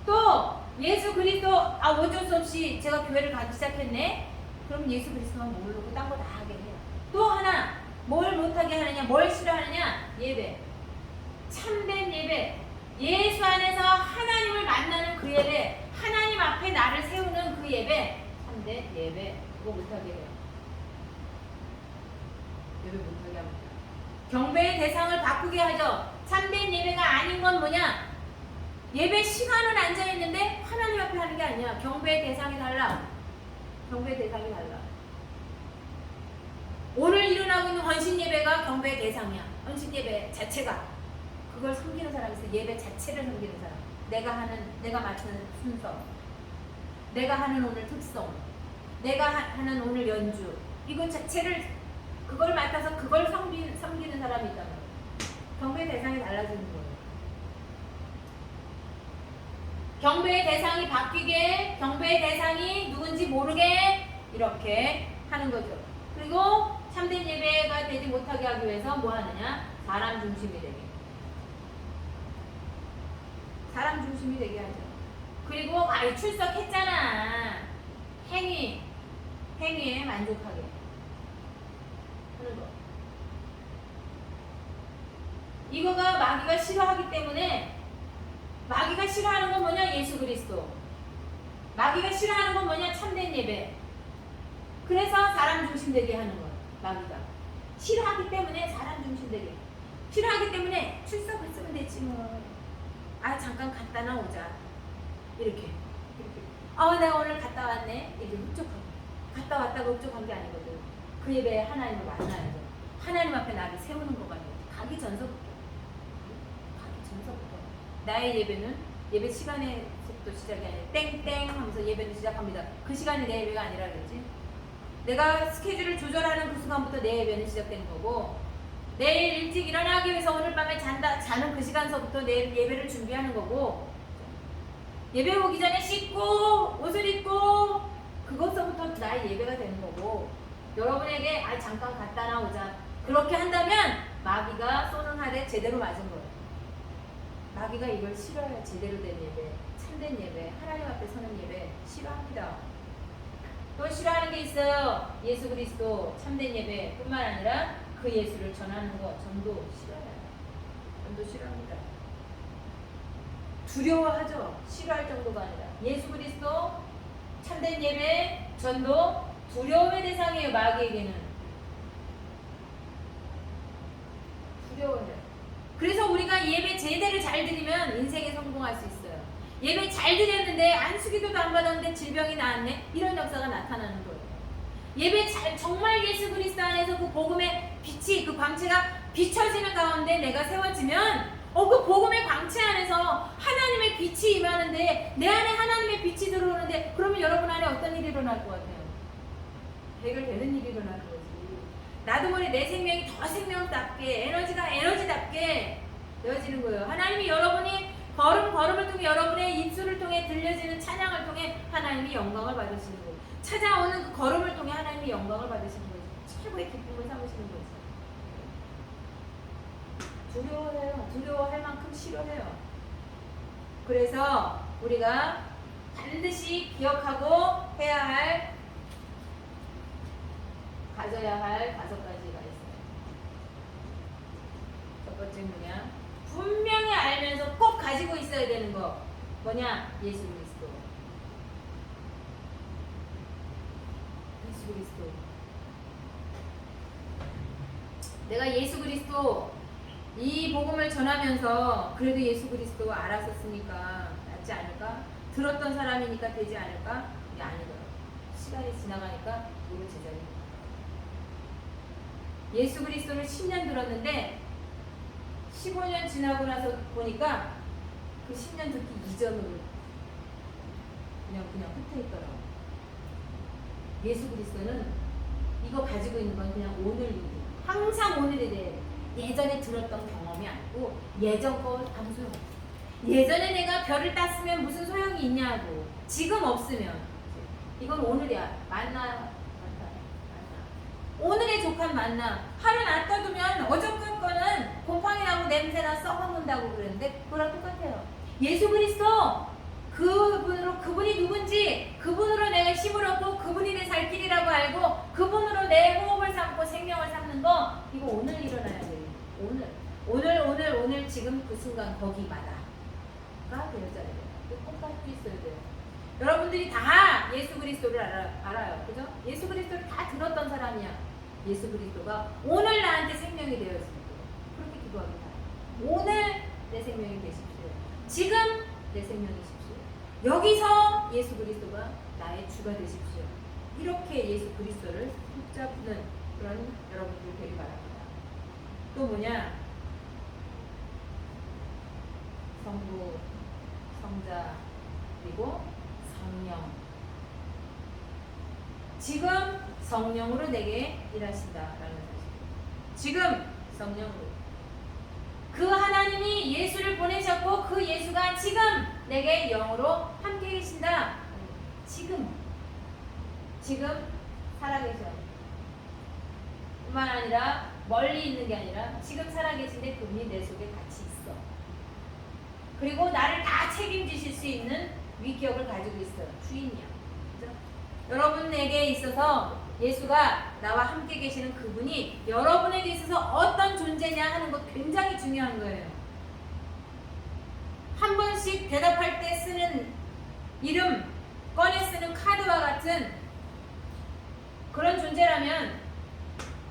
또 예수 그리스도 어쩔 수 없이 제가 교회를 가기 시작했네. 그럼 예수 그리스도만 모르고 딴 거 다 하게 해요. 또 하나 뭘 못하게 하느냐? 뭘 싫어하느냐? 예배. 참된 예배. 예수 안에서 하나님을 만나는 그 예배, 하나님 앞에 나를 세우는 그 예배, 참된 예배, 그거 못하게 해요. 예배 못하게 합니다. 경배의 대상을 바꾸게 하죠. 참된 예배가 아닌 건 뭐냐? 예배 시간은 앉아있는데 하나님 앞에 하는 게 아니야. 경배의 대상이 달라. 경배의 대상이 달라. 오늘 일어나고 있는 헌신 예배가 경배의 대상이야. 헌신 예배 자체가. 그걸 섬기는 사람이 있어. 예배 자체를 섬기는 사람. 내가 맞추는 순서, 내가 하는 오늘 특성, 내가 하는 오늘 연주, 이거 자체를 그걸 맡아서 그걸 섬기는 사람이 있단 말이야. 경배의 대상이 달라지는 거예요. 경배의 대상이 바뀌게, 경배의 대상이 누군지 모르게 이렇게 하는 거죠. 그리고 참된 예배가 되지 못하게 하기 위해서 뭐 하느냐? 사람 중심이 되게. 사람 중심이 되게 하죠. 그리고 출석했잖아. 행위에 만족하게 하는 거. 이거가 마귀가 싫어하기 때문에, 마귀가 싫어하는 건 뭐냐? 예수 그리스도. 마귀가 싫어하는 건 뭐냐? 참된 예배. 그래서 사람 중심되게 하는 거야. 마귀가 싫어하기 때문에 사람 중심되게. 싫어하기 때문에 출석했으면 됐지 뭐. 잠깐 갔다 나오자. 이렇게. 내가 오늘 갔다 왔네. 이렇게 흡족하고. 갔다 왔다고 흡족한 게 아니거든. 그 예배에 하나님을 만나야죠. 하나님 앞에 나를 세우는 거가 가기 전서부터. 나의 예배는 예배 시간에서부터 시작이 아니라 땡땡 하면서 예배를 시작합니다. 그 시간이 내 예배가 아니라 그러지. 내가 스케줄을 조절하는 그 순간부터 내 예배는 시작되는 거고, 내일 일찍 일어나기 위해서 오늘 밤에 자는 그 시간서부터 내일 예배를 준비하는 거고, 예배 오기 전에 씻고 옷을 입고 그것서부터 나의 예배가 되는 거고, 여러분에게 잠깐 갔다 나오자 그렇게 한다면 마귀가 쏘는 하되 제대로 맞은 거예요. 마귀가 이걸 싫어해요. 제대로 된 예배, 참된 예배, 하나님 앞에 서는 예배 싫어합니다. 또 싫어하는 게 있어요. 예수 그리스도 참된 예배 뿐만 아니라 그 예수를 전하는 거 전도 싫어해요. 전도 싫어합니다. 두려워하죠. 싫어할 정도가 아니라 예수 그리스도 참된 예배 전도 두려움의 대상이에요. 마귀에게는 두려워해요. 그래서 우리가 예배 제대로 잘 드리면 인생에 성공할 수 있어요. 예배 잘 드렸는데 안수기도도 안 받았는데 질병이 나았네. 이런 역사가 나타나는 거예요. 예배 정말 예수 그리스도 안에서 그 복음의 빛이, 그 광채가 비춰지는 가운데 내가 세워지면 그 복음의 광채 안에서 하나님의 빛이 임하는데, 내 안에 하나님의 빛이 들어오는데, 그러면 여러분 안에 어떤 일이 일어날 것 같아요? 해결되는 일이 일어날 거지. 나도 모르게 내 생명이 더 생명답게, 에너지가 에너지답게 되어지는 거예요. 하나님이 여러분이 걸음을 통해, 여러분의 입술을 통해 들려지는 찬양을 통해 하나님이 영광을 받으시는 거예요. 찾아오는 그 걸음을 통해 하나님이 영광을 받으시는 거예요. 최고의 기쁨을 삼으시는 거예요. 두려워해요. 두려워할 만큼 싫어해요. 그래서 우리가 반드시 기억하고 가져야 할 5가지가 있어요. 첫 번째 뭐냐? 분명히 알면서 꼭 가지고 있어야 되는 거 뭐냐? 예수 그리스도. 예수 그리스도. 내가 예수 그리스도 이 복음을 전하면서 그래도 예수 그리스도 알았었으니까 낫지 않을까? 들었던 사람이니까 되지 않을까? 이게 아니더라고요. 시간이 지나가니까 모른 제자리. 예수 그리스도를 10년 들었는데 15년 지나고 나서 보니까 그 10년 듣기 이전으로 그냥 흩어 있더라고요. 예수 그리스도는 이거 가지고 있는 건 그냥 오늘 일이, 항상 오늘에 대해 예전에 들었던 경험이 아니고 예전 거 아무 소용 없어. 예전에 내가 별을 땄으면 무슨 소용이 있냐고. 지금 없으면 이건 오늘이야. 만나. 오늘의 족한 만나. 하루 놔둬두면 어저께 거는 곰팡이 나고 냄새나 썩어문다고 그랬는데 그거랑 똑같아요. 예수 그리스도 그분이 누군지, 그분으로 내가 힘을 얻고 그분이 내 살 길이라고 알고 그분으로 내 호흡을 삼고 생명을 삼는 거, 이거 오늘 일어나야 돼요. 오늘 지금 그 순간 거기마다가 되어져야 돼요. 꼭 갖고 있어야 돼요. 여러분들이 다 예수 그리스도를 알아요. 그죠? 예수 그리스도를 다 들었던 사람이야. 예수 그리스도가 오늘 나한테 생명이 되었습니다. 그렇게 기도합니다. 오늘 내 생명이 되십시오. 지금 내 생명이십시오. 여기서 예수 그리스도가 나의 주가 되십시오. 이렇게 예수 그리스도를 붙잡는 그런 여러분들 되기 바랍니다. 또 뭐냐? 성부, 성자, 그리고 성령. 지금 성령으로 내게 일하신다라는 사실. 지금 성령으로. 그 하나님이 예수를 보내셨고 그 예수가 지금 내게 영으로 함께 계신다. 지금 살아계셔. 뿐만 아니라 멀리 있는 게 아니라 지금 살아계신데 그분이 내 속에 같이 있어. 그리고 나를 다 책임지실 수 있는 위기력을 가지고 있어요. 주인이야. 그죠? 여러분에게 있어서 예수가 나와 함께 계시는 그분이 여러분에게 있어서 어떤 존재냐 하는 것 굉장히 중요한 거예요. 한 번씩 대답할 때 쓰는 이름, 꺼내 쓰는 카드와 같은 그런 존재라면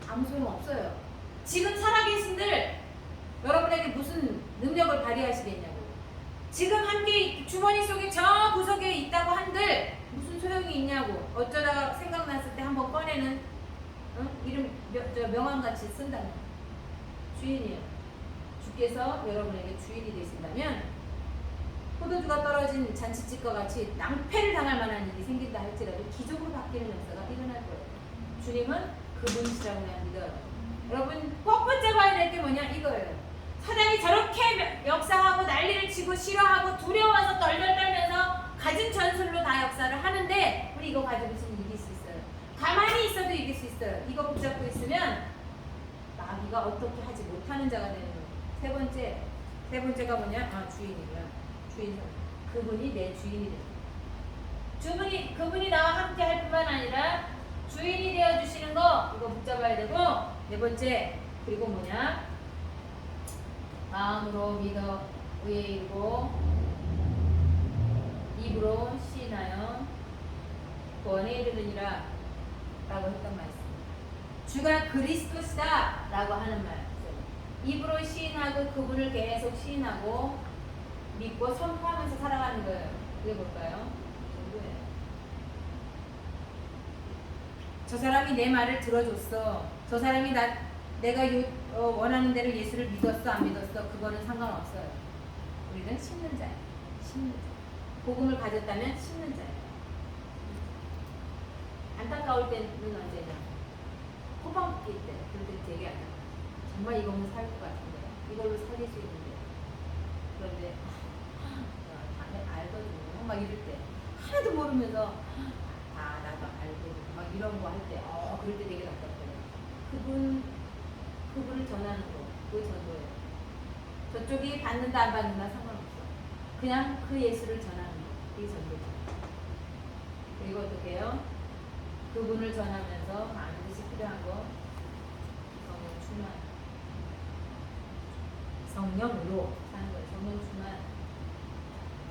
아무 소용 없어요. 지금 살아계신들 여러분에게 무슨 능력을 발휘하시겠냐고. 지금 함께 주머니 속에 저 구석에 있다고 한들 무슨 소용이 있냐고. 어쩌다가 생각났을 때 한번 꺼내는 이름 명함같이 쓴다는 주인이에요. 주께서 여러분에게 주인이 되신다면 포도주가 떨어진 잔치집과 같이 낭패를 당할 만한 일이 생긴다 할지라도 기적으로 바뀌는 역사가 일어날 거예요. 주님은 그분이시라고 그냥 믿어요. 여러분 꼭 붙잡아야 될 게 뭐냐 이거예요. 사단이 저렇게 역사하고 난리를 치고 싫어하고 두려워서 떨떨 떨면서 가진 전술로 다 역사를 하는데 우리 이거 가지고 있으면 이길 수 있어요. 가만히 있어도 이길 수 있어요. 이거 붙잡고 있으면 마귀가 어떻게 하지 못하는 자가 되는 거예요. 세 번째가 뭐냐? 주인이고요. 주인. 그분이 내 주인이 됩니다. 그분이 나와 함께 할 뿐만 아니라 주인이 되어주시는 거 이거 붙잡아야 되고, 네 번째 그리고 뭐냐? 마음으로 믿어 의에 이르고 입으로 시인하여 구원에 이르느니라 라고 했던 말씀. 주가 그리스도시다 라고 하는 말. 입으로 시인하고 그분을 계속 시인하고 믿고 선포하면서 살아가는 거예요. 그게 뭘까요? 전도예요. 저 사람이 내 말을 들어줬어. 저 사람이 내가 원하는 대로 예수를 믿었어 안 믿었어 그거는 상관없어요. 우리는 심는 자예요. 심는 자. 복음을 가졌다면 심는 자예요. 안타까울 때는 언제냐? 호방길 때. 그럴 때 되게 안 돼. 정말 이거는 살 것 같은데 이걸로 살릴 수 있는데 그런데 알거든요. 막 이럴 때 하나도 모르면서 나도 알거든. 막 이런 거 할 때 그럴 때 되게 답답해요. 그분을 전하는 거, 그 전도예요. 저쪽이 받는다 안 받는다 상관없어. 그냥 그 예수를 전하는 거, 그게 전도죠. 그리고 어떻게 해요? 그분을 전하면서 반드시 필요한 거 성령 충만. 성령으로 사는 거예요. 성령 충만.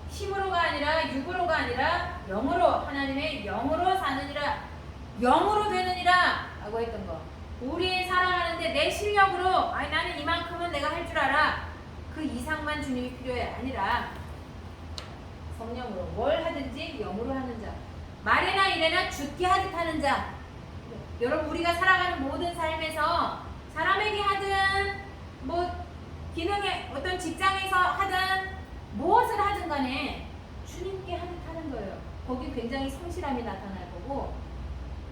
힘으로가 아니라 육으로가 아니라 영으로 하나님의 영으로 사느니라. 영으로 되느니라 라고 했던 거. 우리 살아가는데 내 실력으로 나는 이만큼은 내가 할 줄 알아. 그 이상만 주님이 필요해. 아니라 성령으로 뭘 하든지 영으로 하는 자. 말이나 일에나 죽게 하듯 하는 자. 여러분 우리가 살아가는 모든 삶에서 사람에게 하든 기능에 어떤 직장에서 하든 무엇을 하든 간에 주님께 하듯 하는 거예요. 거기 굉장히 성실함이 나타날 거고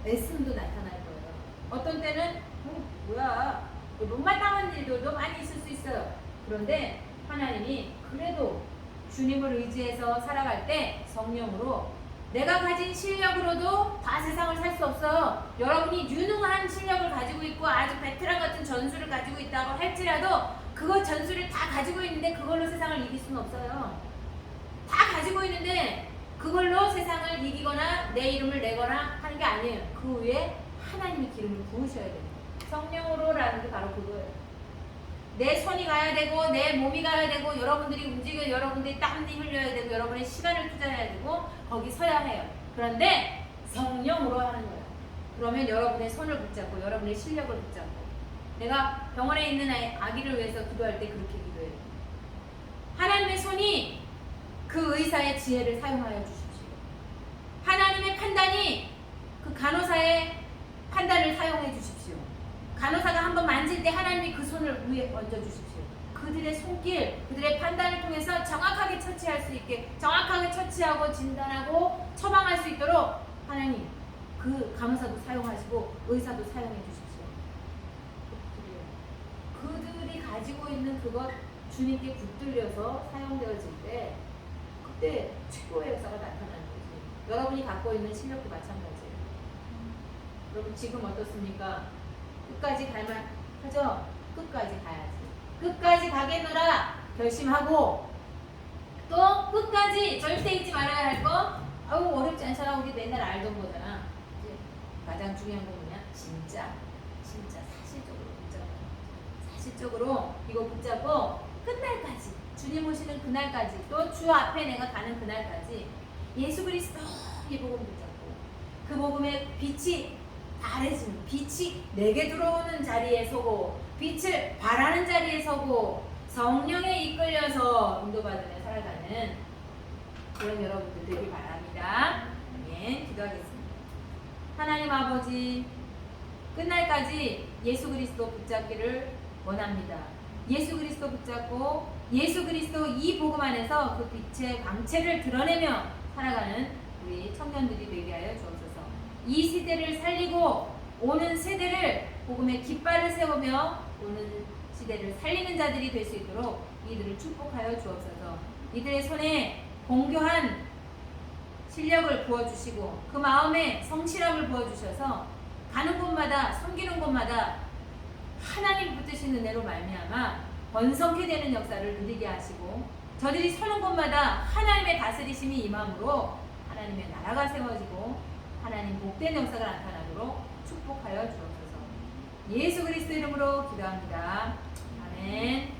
애씀도 나타날 거예요. 어떤 때는 뭐야 못마땅한 일들도 많이 있을 수 있어요. 그런데 하나님이 그래도 주님을 의지해서 살아갈 때 성령으로 내가 가진 실력으로도 다 세상을 살 수 없어요. 여러분이 유능한 실력을 가지고 있고 아주 베테랑 같은 전술을 가지고 있다고 할지라도 그거 전술을 다 가지고 있는데 그걸로 세상을 이길 수는 없어요. 다 가지고 있는데 그걸로 세상을 이기거나 내 이름을 내거나 하는 게 아니에요. 그 위에 하나님의 기름을 부으셔야 돼요. 성령으로라는 게 바로 그거예요. 내 손이 가야 되고 내 몸이 가야 되고 여러분들이 움직여 여러분들이 땀이 흘려야 되고 여러분의 시간을 투자해야 되고 거기 서야 해요. 그런데 성령으로 하는 거예요. 그러면 여러분의 손을 붙잡고 여러분의 실력을 붙잡고 내가 병원에 있는 아기를 위해서 기도할 때 그렇게 기도해요. 하나님의 손이 그 의사의 지혜를 사용하여 주십시오. 하나님의 판단이 그 간호사의 판단을 사용해 주십시오. 간호사가 한번 만질 때 하나님이 그 손을 위에 얹어 주십시오. 그들의 손길, 그들의 판단을 통해서 정확하게 처치할 수 있게 정확하게 처치하고 진단하고 처방할 수 있도록 하나님 그 간호사도 사용하시고 의사도 사용해 주십시오. 그들이 가지고 있는 그것 주님께 붙들려서 사용되어질 때 그때 최고의 역사가 나타나는 거지. 여러분이 갖고 있는 실력도 마찬가지예요. 여러분 지금 어떻습니까? 끝까지 갈만 하죠? 끝까지 가야지. 끝까지 가겠노라 결심하고 또 끝까지 절대 잊지 말아야 할 거. 아우 어렵지 않잖아. 우리 맨날 알던 거잖아. 이제 가장 중요한 건 뭐냐? 진짜 사실적으로 붙잡고 사실적으로 이거 붙잡고 끝날까지 주님 오시는 그날까지 또 주 앞에 내가 가는 그날까지 예수 그리스도 이 복음 붙잡고 그 복음의 빛이 바래지는 빛이 내게 들어오는 자리에 서고 빛을 바라는 자리에 서고 성령에 이끌려서 인도받으며 살아가는 그런 여러분들 되길 바랍니다. 아멘. 기도하겠습니다. 하나님 아버지 끝날까지 예수 그리스도 붙잡기를 원합니다. 예수 그리스도 붙잡고 예수 그리스도 이 복음 안에서 그 빛의 광채를 드러내며 살아가는 우리 청년들이 되게 하여 주옵소서. 이 시대를 살리고 오는 세대를 복음의 깃발을 세우며 오는 시대를 살리는 자들이 될 수 있도록 이들을 축복하여 주옵소서. 이들의 손에 공교한 실력을 부어주시고 그 마음에 성실함을 부어주셔서 가는 곳마다 섬기는 곳마다 하나님 붙드신 은혜로 말미암아 번성케 되는 역사를 누리게 하시고 저들이 서는 곳마다 하나님의 다스리심이 임함으로 하나님의 나라가 세워지고 하나님 복된 역사가 나타나도록 축복하여 주옵소서. 예수 그리스도 이름으로 기도합니다. 아멘.